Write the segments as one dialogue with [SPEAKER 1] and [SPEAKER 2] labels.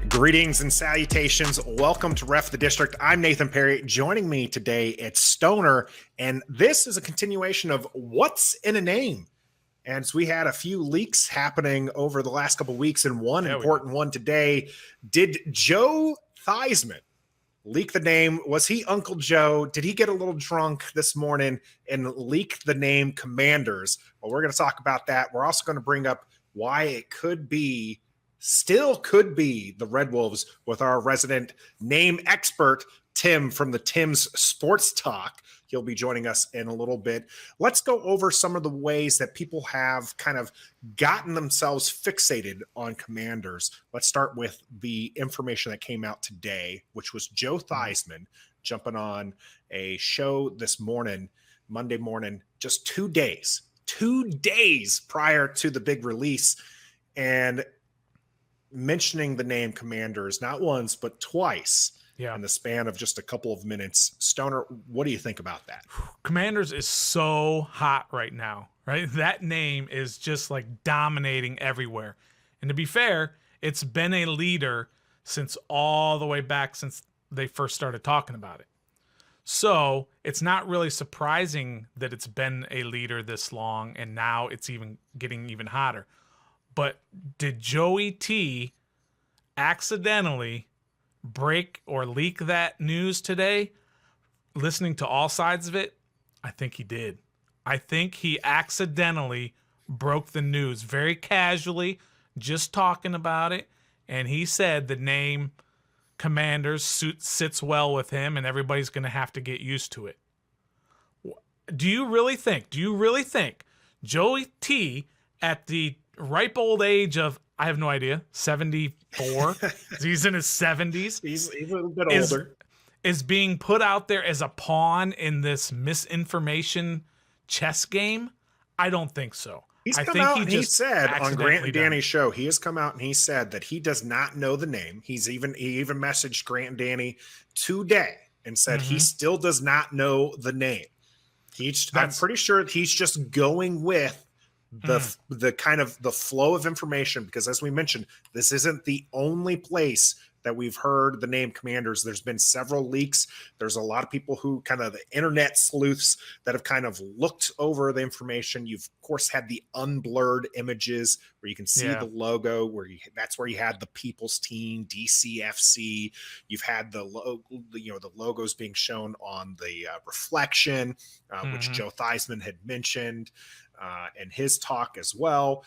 [SPEAKER 1] Greetings and salutations. Welcome to Ref the District. I'm Nathan Perry. Joining me today, it's Stoner, and this is a continuation of What's in a Name. And so we had a few leaks happening over the last couple of weeks, and one important one today. Did Joe Theismann leak the name? Was he Uncle Joe? Did he get a little drunk this morning and leak the name Commanders? Well, we're going to talk about that. We're also going to bring up why it still could be the Red Wolves with our resident name expert, Tim from the Tim's Sports Talk. He'll be joining us in a little bit. Let's go over some of the ways that people have kind of gotten themselves fixated on Commanders. Let's start with the information that came out today, which was Joe Theismann jumping on a show this morning, Monday morning, just 2 days prior to the big release, and mentioning the name Commanders not once but twice in the span of just a couple of minutes. Stoner, what do you think about that?
[SPEAKER 2] Commanders is so hot right now, right? That name is just like dominating everywhere. And to be fair, it's been a leader since all the way back since they first started talking about it. So it's not really surprising that it's been a leader this long, and now it's even getting even hotter. But did Joey T accidentally break or leak that news today? Listening to all sides of it, I think he did. I think he accidentally broke the news very casually, just talking about it. And he said the name Commanders sits well with him, and everybody's going to have to get used to it. Do you really think Joey T at the ripe old age of, I have no idea, 74? He's in his 70s.
[SPEAKER 1] He's a little bit older.
[SPEAKER 2] Is being put out there as a pawn in this misinformation chess game? I don't think so.
[SPEAKER 1] He said on Grant and Danny's show, he has come out and he said that he does not know the name. He even messaged Grant and Danny today and said he still does not know the name. I'm pretty sure he's just going with the kind of the flow of information, because as we mentioned, this isn't the only place that we've heard the name Commanders. There's been several leaks. There's a lot of people who kind of the internet sleuths that have kind of looked over the information. You've of course had the unblurred images where you can see the logo, that's where you had the People's Team, DCFC. You've had the logos being shown on the reflection, which Joe Theismann had mentioned in his talk as well.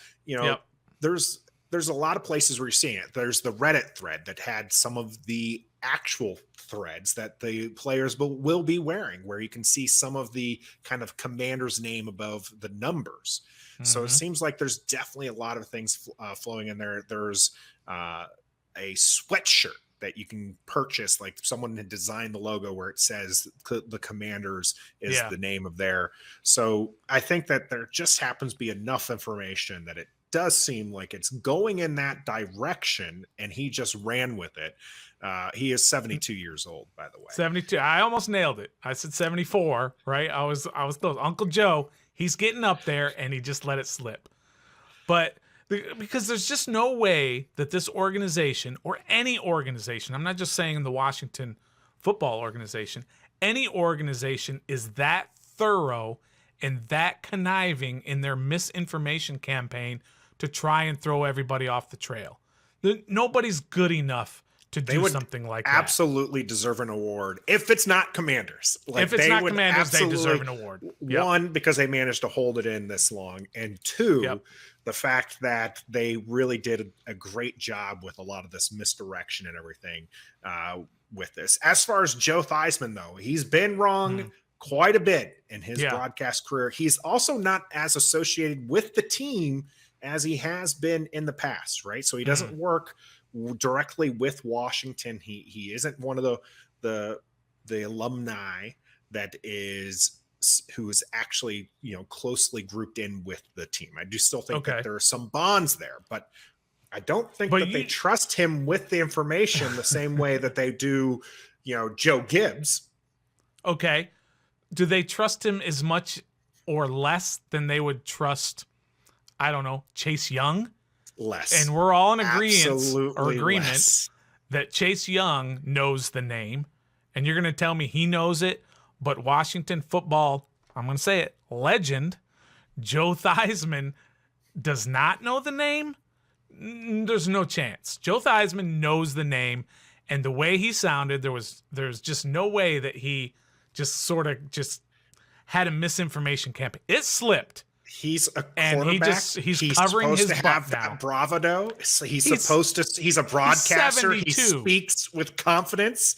[SPEAKER 1] There's a lot of places where you're seeing it. There's the Reddit thread that had some of the actual threads that the players will be wearing, where you can see some of the kind of Commander's name above the numbers. So it seems like there's definitely a lot of things flowing in there. There's a sweatshirt that you can purchase, like someone had designed the logo where it says the Commanders is the name of there. So I think that there just happens to be enough information that it does seem like it's going in that direction, and he just ran with it. He is 72 years old, by the way.
[SPEAKER 2] 72. I almost nailed it. I said 74, right? I was close. Uncle Joe, he's getting up there, and he just let it slip. But because there's just no way that this organization, or any organization, I'm not just saying the Washington football organization, any organization is that thorough and that conniving in their misinformation campaign to try and throw everybody off the trail. Nobody's good enough to do something like that.
[SPEAKER 1] Absolutely deserve an award. If it's not Commanders.
[SPEAKER 2] If it's not Commanders, they deserve an award.
[SPEAKER 1] One, because they managed to hold it in this long. And two, the fact that they really did a great job with a lot of this misdirection and everything with this. As far as Joe Theismann, though, he's been wrong quite a bit in his broadcast career. He's also not as associated with the team as he has been in the past, right? So he doesn't work directly with Washington. He isn't one of the alumni that who is actually closely grouped in with the team. I do still think that there are some bonds there, but I don't think they trust him with the information the same way that they do, Joe Gibbs.
[SPEAKER 2] Okay. Do they trust him as much or less than they would trust, I don't know, Chase Young?
[SPEAKER 1] Less.
[SPEAKER 2] And we're all in agreement that Chase Young knows the name, and you're going to tell me he knows it, but Washington football, I'm going to say it, legend, Joe Theismann does not know the name? There's no chance. Joe Theismann knows the name, and the way he sounded, there's just no way that he just sort of just had a misinformation campaign. It slipped.
[SPEAKER 1] He's a quarterback.
[SPEAKER 2] And he's covering his butt
[SPEAKER 1] have
[SPEAKER 2] now.
[SPEAKER 1] That bravado. He's a broadcaster.
[SPEAKER 2] 72.
[SPEAKER 1] He speaks with confidence.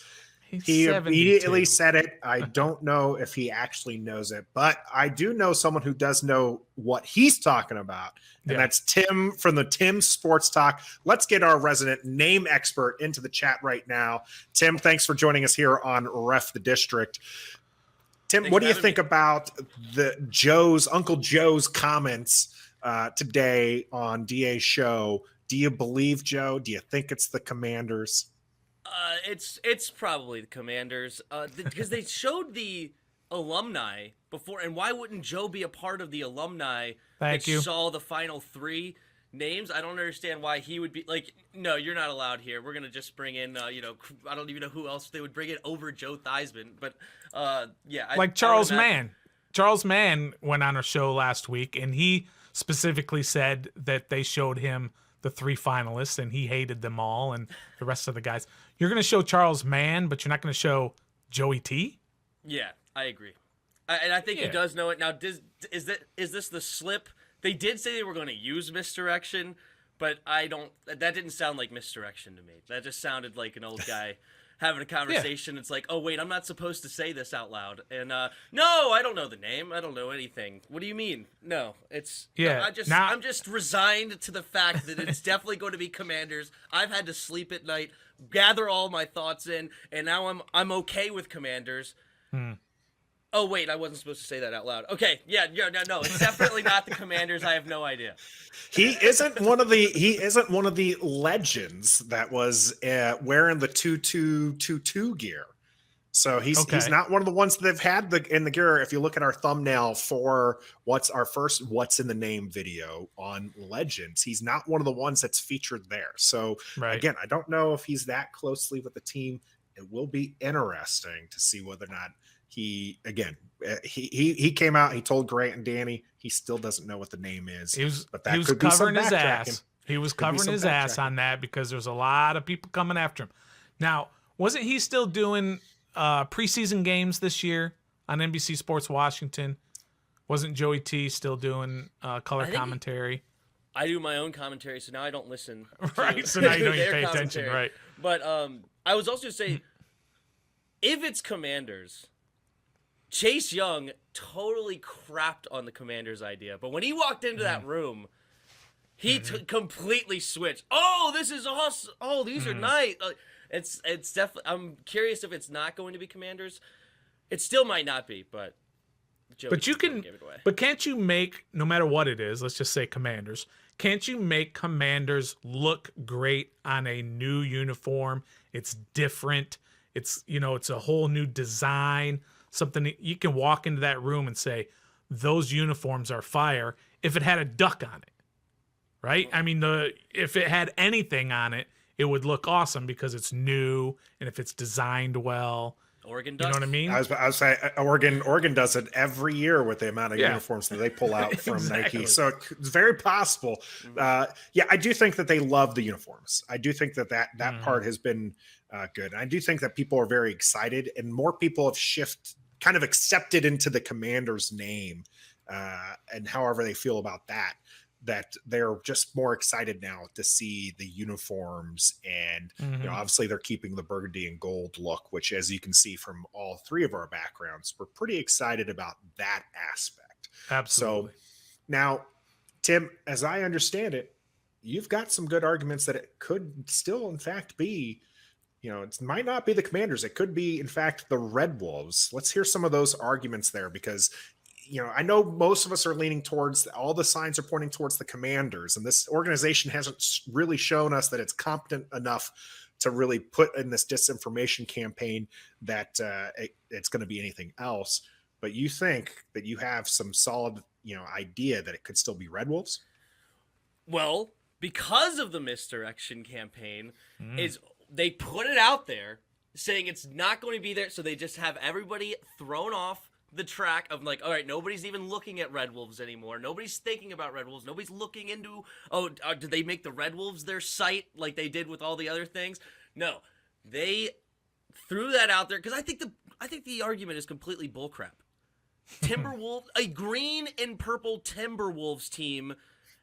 [SPEAKER 2] He's
[SPEAKER 1] He
[SPEAKER 2] 72.
[SPEAKER 1] immediately said it. I don't know if he actually knows it, but I do know someone who does know what he's talking about. And that's Tim from the Tim Sports Talk. Let's get our resident name expert into the chat right now. Tim, thanks for joining us here on Ref the District. Tim, what do you think about Uncle Joe's comments today on DA's show? Do you believe Joe? Do you think it's the Commanders?
[SPEAKER 3] It's probably the Commanders because they showed the alumni before, and why wouldn't Joe be a part of the alumni
[SPEAKER 2] that
[SPEAKER 3] saw the final 3 names? I don't understand why he would be like, no, you're not allowed here. We're gonna just bring in, I don't even know who else they would bring in over Joe Theismann, but
[SPEAKER 2] Charles Mann. Charles Mann went on a show last week, and he specifically said that they showed him the 3 finalists, and he hated them all, and the rest of the guys. You're going to show Charles Mann, but you're not going to show Joey T?
[SPEAKER 3] Yeah, I agree. And I think he does know it. Now, is this the slip? They did say they were going to use misdirection, but that didn't sound like misdirection to me. That just sounded like an old guy having a conversation. It's like, oh, wait, I'm not supposed to say this out loud. And no, I don't know the name. I don't know anything. What do you mean? No, it's I'm just resigned to the fact that it's definitely going to be Commanders. I've had to sleep at night, gather all my thoughts in, and now I'm okay with Commanders. Oh, wait, I wasn't supposed to say that out loud. Okay, no, it's definitely not the Commanders. I have no idea.
[SPEAKER 1] He isn't one of the legends that was wearing the 2222 gear. So he's not one of the ones that have had in the gear. If you look at our thumbnail for what's in the name video on Legends, he's not one of the ones that's featured there. So again, I don't know if he's that closely with the team. It will be interesting to see whether or not he came out. He told Grant and Danny he still doesn't know what the name is. He was
[SPEAKER 2] covering his ass. He was covering his ass on that because there's a lot of people coming after him. Now, wasn't he still doing preseason games this year on NBC Sports Washington? Wasn't Joey T still doing color commentary?
[SPEAKER 3] I do my own commentary, so now I don't listen.
[SPEAKER 2] Right, so now you don't pay attention, right?
[SPEAKER 3] But I was also saying, if it's Commanders, Chase Young totally crapped on the Commanders' idea. But when he walked into that room, he completely switched. Oh, this is awesome. Oh, these are nice. It's definitely. I'm curious if it's not going to be Commanders. It still might not be, but
[SPEAKER 2] you can give it away. But can't you make, no matter what it is, let's just say Commanders, can't you make Commanders look great on a new uniform? It's different. It's it's a whole new design. Something that you can walk into that room and say, those uniforms are fire if it had a duck on it, right? I mean, if it had anything on it, it would look awesome because it's new and if it's designed well.
[SPEAKER 3] Oregon does.
[SPEAKER 2] You know what I mean?
[SPEAKER 1] I was saying Oregon does it every year with the amount of uniforms that they pull out from Nike. So it's very possible. I do think that they love the uniforms. I do think that part has been good. And I do think that people are very excited and more people have kind of accepted into the Commanders name and however they feel about that they're just more excited now to see the uniforms and obviously they're keeping the burgundy and gold look, which as you can see from all 3 of our backgrounds, we're pretty excited about that aspect.
[SPEAKER 2] Absolutely.
[SPEAKER 1] So now, Tim, as I understand it, you've got some good arguments that it could still in fact be it might not be the Commanders. It could be, in fact, the Red Wolves. Let's hear some of those arguments there because, I know most of us are leaning towards all the signs are pointing towards the Commanders, and this organization hasn't really shown us that it's competent enough to really put in this disinformation campaign that it's going to be anything else. But you think that you have some solid, idea that it could still be Red Wolves?
[SPEAKER 3] Well, because of the misdirection campaign is they put it out there saying it's not going to be there, so they just have everybody thrown off the track of like, all right, nobody's even looking at Red Wolves anymore. Nobody's thinking about Red Wolves. Nobody's looking into, did they make the Red Wolves their site like they did with all the other things? No, they threw that out there because I think the argument is completely bullcrap. Timberwolves, a green and purple Timberwolves team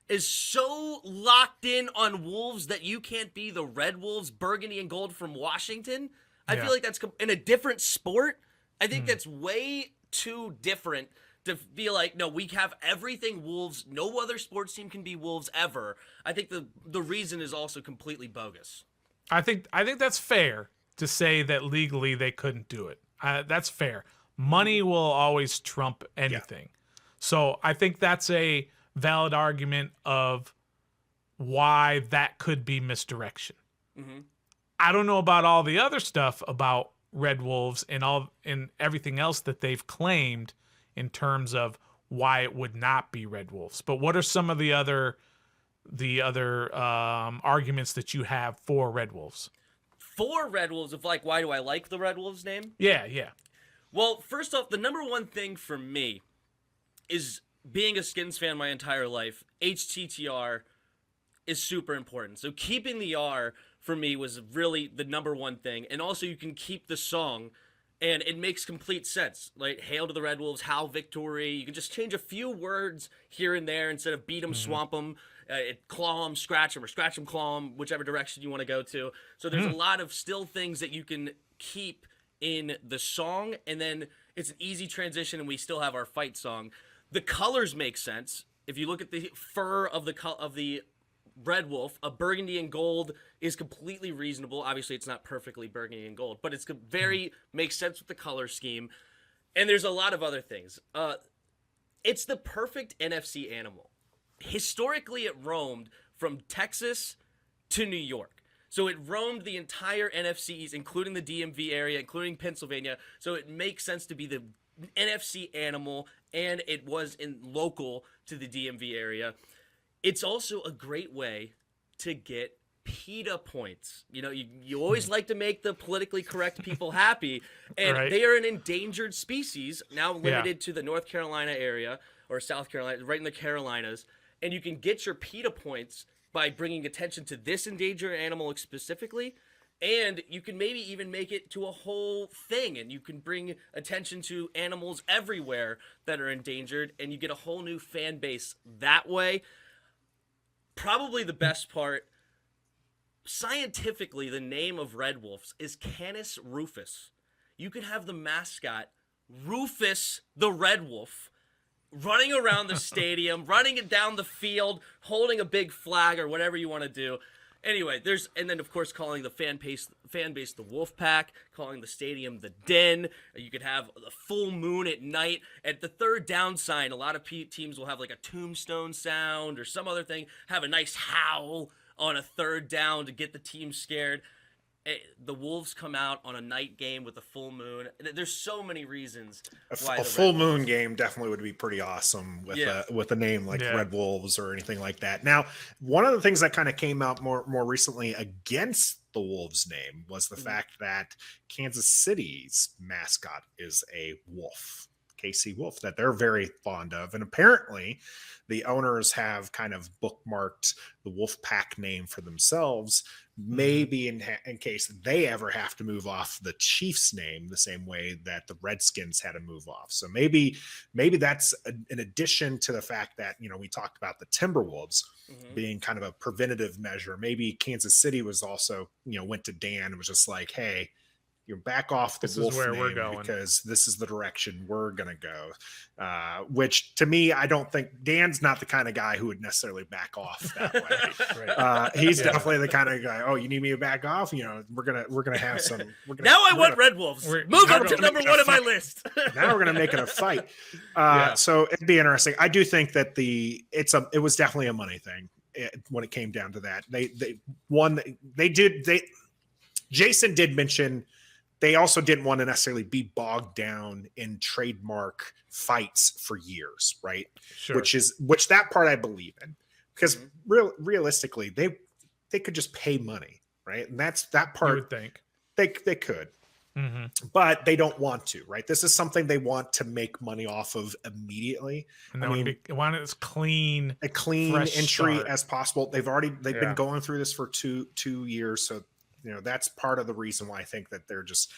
[SPEAKER 3] is so locked in on Wolves that you can't be the Red Wolves, burgundy and gold from Washington. I feel like that's in a different sport. I think that's way too different to feel like, no, we have everything Wolves. No other sports team can be Wolves ever. I think the reason is also completely bogus.
[SPEAKER 2] I think that's fair to say that legally they couldn't do it. That's fair. Money will always trump anything. So I think that's a valid argument of why that could be misdirection. I don't know about all the other stuff about Red Wolves and everything else that they've claimed in terms of why it would not be Red Wolves. But what are some of the other arguments that you have for Red Wolves?
[SPEAKER 3] For Red Wolves, of like, why do I like the Red Wolves name?
[SPEAKER 2] Yeah.
[SPEAKER 3] Well, first off, the number one thing for me is being a Skins fan my entire life. HTTR is super important. So keeping the R for me was really the number one thing. And also you can keep the song and it makes complete sense. Like, hail to the Red Wolves, howl victory. You can just change a few words here and there instead of beat them, swamp them, claw them, scratch them, or scratch them, claw them, whichever direction you want to go to. So there's a lot of still things that you can keep in the song, and then it's an easy transition, and we still have our fight song. The colors make sense. If you look at the fur of the Red Wolf, a burgundy and gold is completely reasonable. Obviously, it's not perfectly burgundy and gold, but it's very makes sense with the color scheme. And there's a lot of other things. It's the perfect NFC animal. Historically, it roamed from Texas to New York. So it roamed the entire NFCs, including the DMV area, including Pennsylvania. So it makes sense to be the NFC animal, and it was local to the DMV area. It's also a great way to get PETA points. You know, you always like to make the politically correct people happy, and they are an endangered species, now limited to the North Carolina area, or South Carolina, right in the Carolinas, and you can get your PETA points by bringing attention to this endangered animal specifically, and you can maybe even make it to a whole thing, and you can bring attention to animals everywhere that are endangered, and you get a whole new fan base that way. Probably the best part, scientifically, the name of Red Wolves is Canis rufus. You could have the mascot, Rufus the Red Wolf, running around the stadium, running it down the field, holding a big flag or whatever you want to do. Anyway, and then of course calling the fan base the Wolf Pack, calling the stadium the Den. You could have a full moon at night. At the third down sign, a lot of teams will have like a tombstone sound or some other thing, have a nice howl on a third down to get the team scared. The Wolves come out on a night game with a full moon. There's so many reasons why
[SPEAKER 1] a full moon game definitely would be pretty awesome with a name like Red Wolves or anything like that. Now, one of the things that kind of came out more recently against the Wolves name was the fact that Kansas City's mascot is a wolf, KC Wolf, that they're very fond of. And apparently the owners have kind of bookmarked the Wolf Pack name for themselves, maybe in case they ever have to move off the Chiefs name the same way that the Redskins had to move off. So maybe that's an addition to the fact that, you know, we talked about the Timberwolves being kind of a preventative measure. Maybe Kansas City was also, you know, went to Dan and was just like, hey, you back off the Wolf name we're going, because this is the direction we're going to go. Which to me, I don't think Dan's not the kind of guy who would necessarily back off that way. He's definitely the kind of guy, oh, you need me to back off? You know, we're going to have some.
[SPEAKER 3] I want Red Wolves. Move up to number one on my list.
[SPEAKER 1] Now we're going to make it a fight. So it'd be interesting. I do think that it was definitely a money thing when it came down to that. Jason did mention they also didn't want to necessarily be bogged down in trademark fights for years, right?
[SPEAKER 2] Sure.
[SPEAKER 1] Which that part I believe in, because realistically, they could just pay money right? And that's that
[SPEAKER 2] You
[SPEAKER 1] part.
[SPEAKER 2] would think.
[SPEAKER 1] They could. But they don't want to, right? This is something they want to make money off of immediately.
[SPEAKER 2] And they want it as clean,
[SPEAKER 1] a clean entry
[SPEAKER 2] start
[SPEAKER 1] as possible. They've been going through this for two years, so that's part of the reason why I think that they're just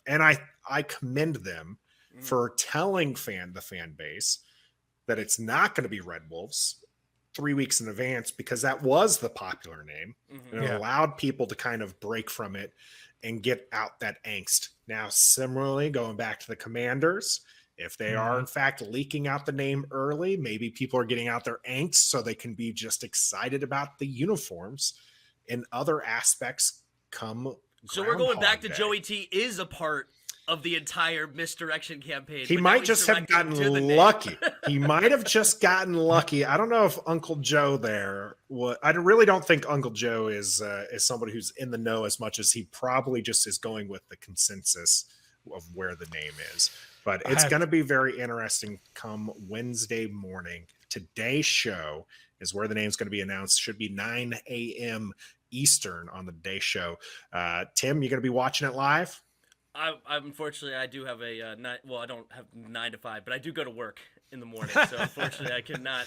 [SPEAKER 1] and I commend them for telling the fan base that it's not going to be Red Wolves 3 weeks in advance, because that was the popular name, and it allowed people to kind of break from it and get out that angst. Now, similarly, going back to the Commanders, if they are in fact leaking out the name early, maybe people are getting out their angst so they can be just excited about the uniforms and other aspects come.
[SPEAKER 3] So we're going back to Joey T is a part of the entire misdirection campaign.
[SPEAKER 1] He might just have gotten lucky. He might have just gotten lucky. I don't know if Uncle Joe there. I really don't think Uncle Joe is somebody who's in the know as much as he probably just is going with the consensus of where the name is. But it's going to be very interesting come Wednesday morning. Today's show is where the name's going to be announced. Should be 9 a.m. Eastern on the day show. Tim, you going to be watching it live?
[SPEAKER 3] I unfortunately I do have I don't have 9 to 5, but I do go to work in the morning, so unfortunately I cannot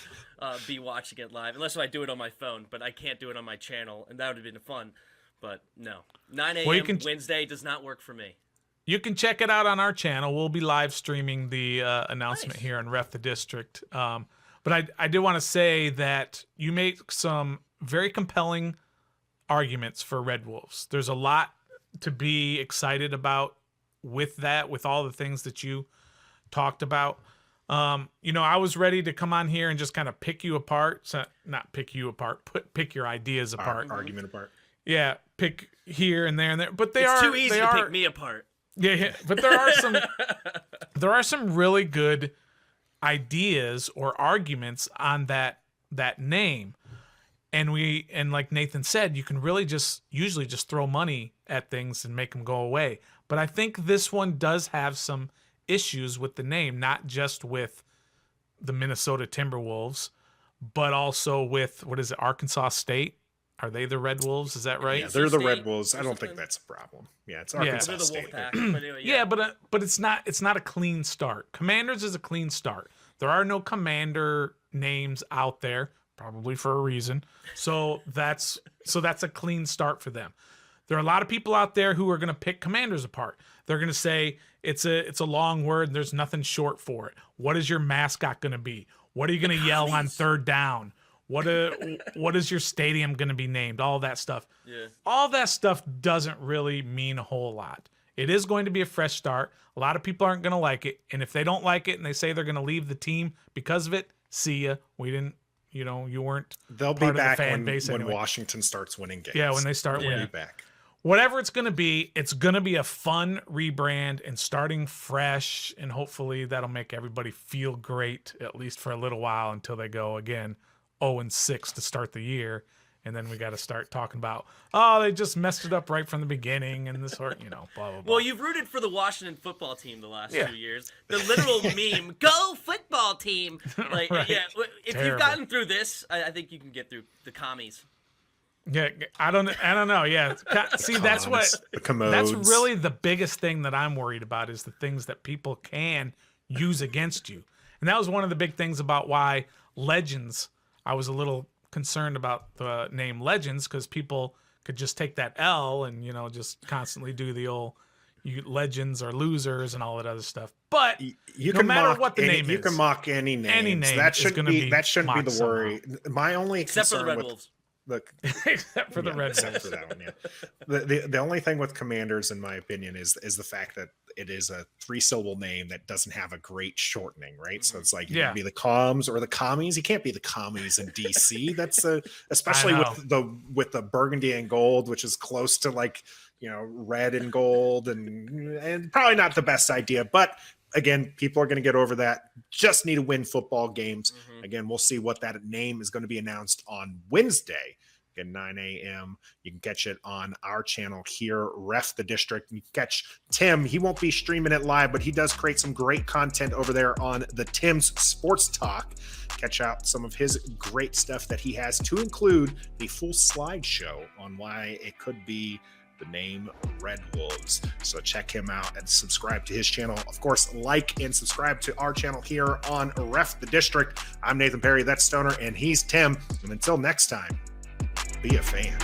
[SPEAKER 3] be watching it live unless I do it on my phone. But I can't do it on my channel, and that would have been fun. But no, 9 a.m. Wednesday does not work for me.
[SPEAKER 2] You can check it out on our channel. We'll be live streaming the announcement here on Ref the District. But I do want to say that you make some very compelling arguments for Red Wolves. There's a lot to be excited about with that, with all the things that you talked about. I was ready to come on here and just kind of pick you apart. So not pick you apart, pick your ideas apart.
[SPEAKER 1] Argument apart.
[SPEAKER 2] Yeah, pick here and there and there. But
[SPEAKER 3] it's too easy to pick me apart.
[SPEAKER 2] Yeah, but there are some really good ideas or arguments on that name. And like Nathan said, you can really usually just throw money at things and make them go away. But I think this one does have some issues with the name, not just with the Minnesota Timberwolves, but also with, Arkansas State? Are they the Red Wolves? Is that right?
[SPEAKER 1] Yeah, they're the Red Wolves. I don't think that's a problem. Yeah, it's Arkansas State.
[SPEAKER 3] But anyway,
[SPEAKER 2] but it's not a clean start. Commanders is a clean start. There are no Commander names out there, probably for a reason. So that's a clean start for them. There are a lot of people out there who are going to pick Commanders apart. They're going to say it's a long word and there's nothing short for it. What is your mascot going to be? What are you going to yell on third down? What is your stadium going to be named? All that stuff.
[SPEAKER 3] Yeah.
[SPEAKER 2] All that stuff doesn't really mean a whole lot. It is going to be a fresh start. A lot of people aren't going to like it. And if they don't like it and they say they're going to leave the team because of it, see ya. We didn't, you weren't.
[SPEAKER 1] They'll be back when Washington starts winning games.
[SPEAKER 2] Yeah, when they start winning.
[SPEAKER 1] They'll be back.
[SPEAKER 2] Whatever it's going to be a fun rebrand and starting fresh. And hopefully that'll make everybody feel great, at least for a little while, until they go again 0-6 to start the year. And then we got to start talking about, they just messed it up right from the beginning and this sort, blah, blah, blah.
[SPEAKER 3] Well, you've rooted for the Washington football team the last 2 years. The literal meme, go football team. Like,
[SPEAKER 2] right.
[SPEAKER 3] Yeah, if you've gotten through this, I think you can get through the commies.
[SPEAKER 2] Yeah, I don't know. Yeah. See, that's really the biggest thing that I'm worried about is the things that people can use against you. And that was one of the big things about why Legends, I was a little concerned about the name Legends, because people could just take that L and just constantly do the old legends or losers and all that other stuff. But no matter what the name is,
[SPEAKER 1] you can mock any name. That shouldn't be the worry. My only
[SPEAKER 3] except
[SPEAKER 1] concern
[SPEAKER 3] for the Red Wolves.
[SPEAKER 2] Except for the Red Wolves.
[SPEAKER 1] Except for that one, the only thing with Commanders, in my opinion, is the fact that it is a 3-syllable name that doesn't have a great shortening, right? So it's like you can be the Coms or the Commies. You can't be the Commies in DC. That's especially with the burgundy and gold, which is close to red and gold, and probably not the best idea. But again, people are going to get over that. Just need to win football games. Again, we'll see what that name is going to be announced on Wednesday. at 9 a.m. You can catch it on our channel here, Ref the District. You can catch Tim. He won't be streaming it live, but he does create some great content over there on the Tim's Sports Talk. Catch out some of his great stuff that he has, to include a full slideshow on why it could be the name Red Wolves. So check him out and subscribe to his channel. Of course, like and subscribe to our channel here on Ref the District. I'm Nathan Perry, that's Stoner, and he's Tim. And until next time, be a fan.